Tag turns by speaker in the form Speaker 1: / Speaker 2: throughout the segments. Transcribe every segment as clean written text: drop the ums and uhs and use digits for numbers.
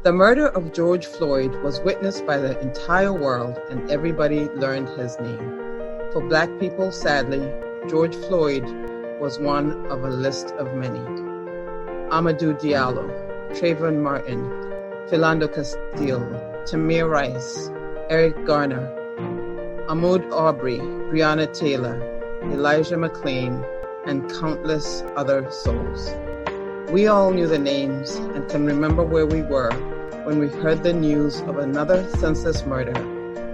Speaker 1: The murder of George Floyd was witnessed by the entire world, and everybody learned his name. For Black people, sadly, George Floyd was one of a list of many. Amadou Diallo, Trayvon Martin, Philando Castile, Tamir Rice, Eric Garner, Ahmaud Arbery, Breonna Taylor, Elijah McClain, and countless other souls. We all knew the names and can remember where we were when we heard the news of another senseless murder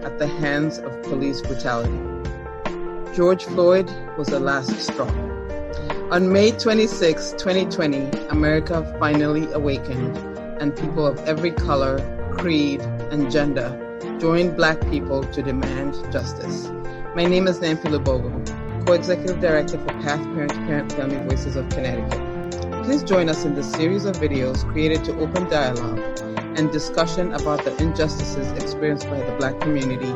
Speaker 1: at the hands of police brutality. George Floyd was the last straw. On May 26, 2020, America finally awakened, and people of every color, creed, and gender joined Black people to demand justice. My name is Nampi Lubogo, Co-Executive Director for Path Parent-to-Parent Family Voices of Connecticut. Please join us in this series of videos created to open dialogue and discussion about the injustices experienced by the Black community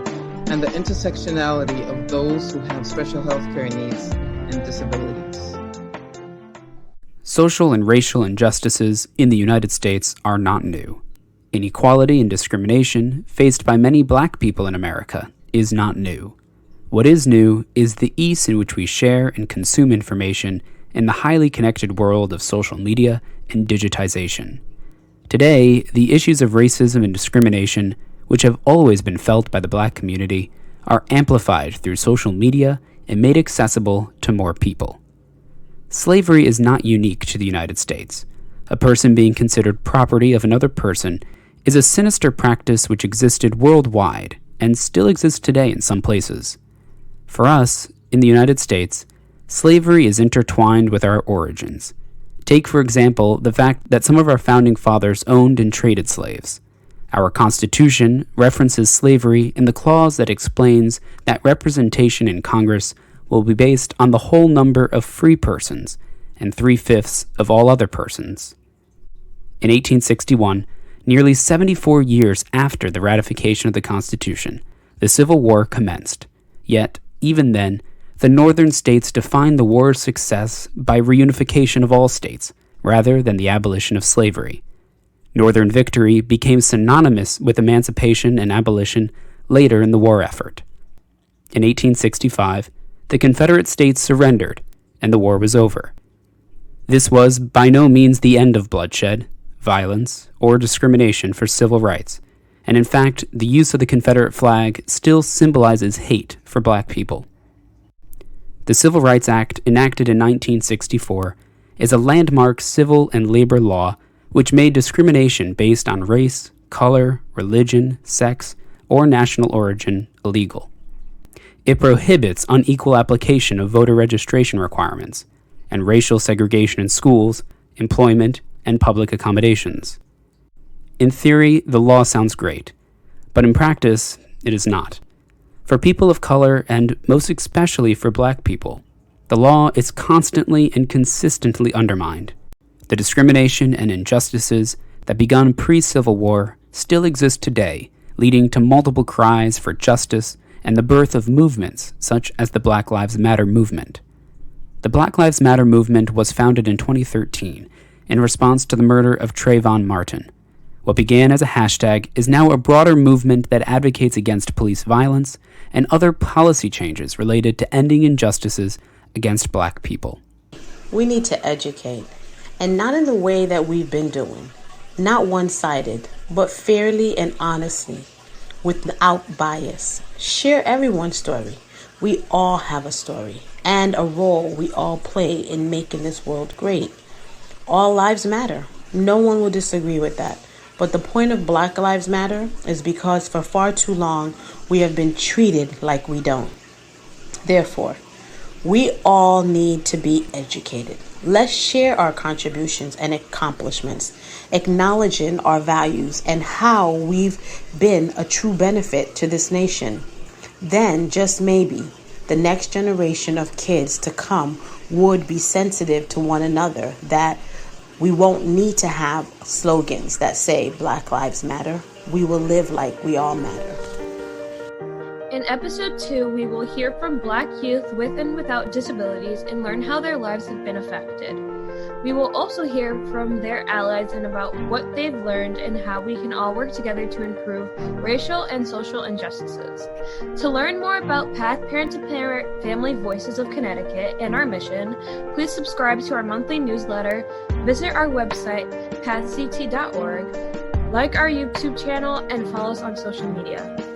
Speaker 1: and the intersectionality of those who have special health care needs and disabilities.
Speaker 2: Social and racial injustices in the United States are not new. Inequality and discrimination faced by many Black people in America is not new. What is new is the ease in which we share and consume information in the highly connected world of social media and digitization. Today, the issues of racism and discrimination, which have always been felt by the Black community, are amplified through social media and made accessible to more people. Slavery is not unique to the United States. A person being considered property of another person is a sinister practice which existed worldwide and still exists today in some places. For us, in the United States, slavery is intertwined with our origins. Take, for example, the fact that some of our founding fathers owned and traded slaves. Our Constitution references slavery in the clause that explains that representation in Congress will be based on the whole number of free persons and 3/5 of all other persons. In 1861, nearly 74 years after the ratification of the Constitution, the Civil War commenced. Yet, even then, the northern states defined the war's success by reunification of all states, rather than the abolition of slavery. Northern victory became synonymous with emancipation and abolition later in the war effort. In 1865, the Confederate States surrendered, and the war was over. This was by no means the end of bloodshed, violence, or discrimination for civil rights, and in fact, the use of the Confederate flag still symbolizes hate for Black people. The Civil Rights Act, enacted in 1964, is a landmark civil and labor law which made discrimination based on race, color, religion, sex, or national origin illegal. It prohibits unequal application of voter registration requirements and racial segregation in schools, employment, and public accommodations. In theory, the law sounds great, but in practice, it is not. For people of color, and most especially for Black people, the law is constantly and consistently undermined. The discrimination and injustices that begun pre-Civil War still exist today, leading to multiple cries for justice and the birth of movements such as the Black Lives Matter movement. The Black Lives Matter movement was founded in 2013 in response to the murder of Trayvon Martin. What began as a hashtag is now a broader movement that advocates against police violence and other policy changes related to ending injustices against Black people.
Speaker 3: We need to educate, and not in the way that we've been doing. Not one-sided, but fairly and honestly, without bias. Share everyone's story. We all have a story and a role we all play in making this world great. All lives matter. No one will disagree with that. But the point of Black Lives Matter is because for far too long, we have been treated like we don't. Therefore, we all need to be educated. Let's share our contributions and accomplishments, acknowledging our values and how we've been a true benefit to this nation. Then, just maybe, the next generation of kids to come would be sensitive to one another, that we won't need to have slogans that say Black Lives Matter. We will live like we all matter.
Speaker 4: In episode 2, we will hear from Black youth with and without disabilities and learn how their lives have been affected. We will also hear from their allies and about what they've learned and how we can all work together to improve racial and social injustices. To learn more about PATH Parent-to-Parent Family Voices of Connecticut and our mission, please subscribe to our monthly newsletter, visit our website, pathct.org, like our YouTube channel, and follow us on social media.